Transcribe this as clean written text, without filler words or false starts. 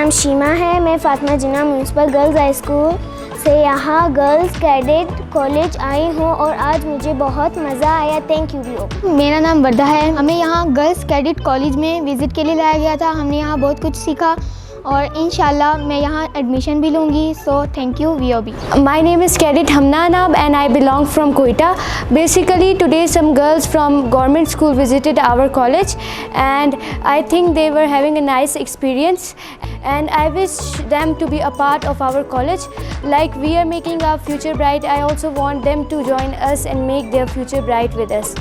नाम शीमा है। मैं फातिमा जिन्ना म्यूनिसिपल गर्ल्स हाई स्कूल से यहाँ गर्ल्स कैडेट कॉलेज आई हूँ और आज मुझे बहुत मज़ा आया। थैंक यू वीओ। मेरा नाम वर्दा है। हमें यहाँ गर्ल्स कैडेट कॉलेज में विज़िट के लिए लाया गया था। हमने यहाँ बहुत कुछ सीखा और इंशाल्लाह मैं यहाँ एडमिशन भी लूँगी। So thank you VOB. My name is Cadet Hamnanab and I belong from Quetta. Basically today some girls from government school visited our college and I think they were having a nice experience and I wish them to be a part of our college. Like we are making our future bright, I also want them to join us and make their future bright with us.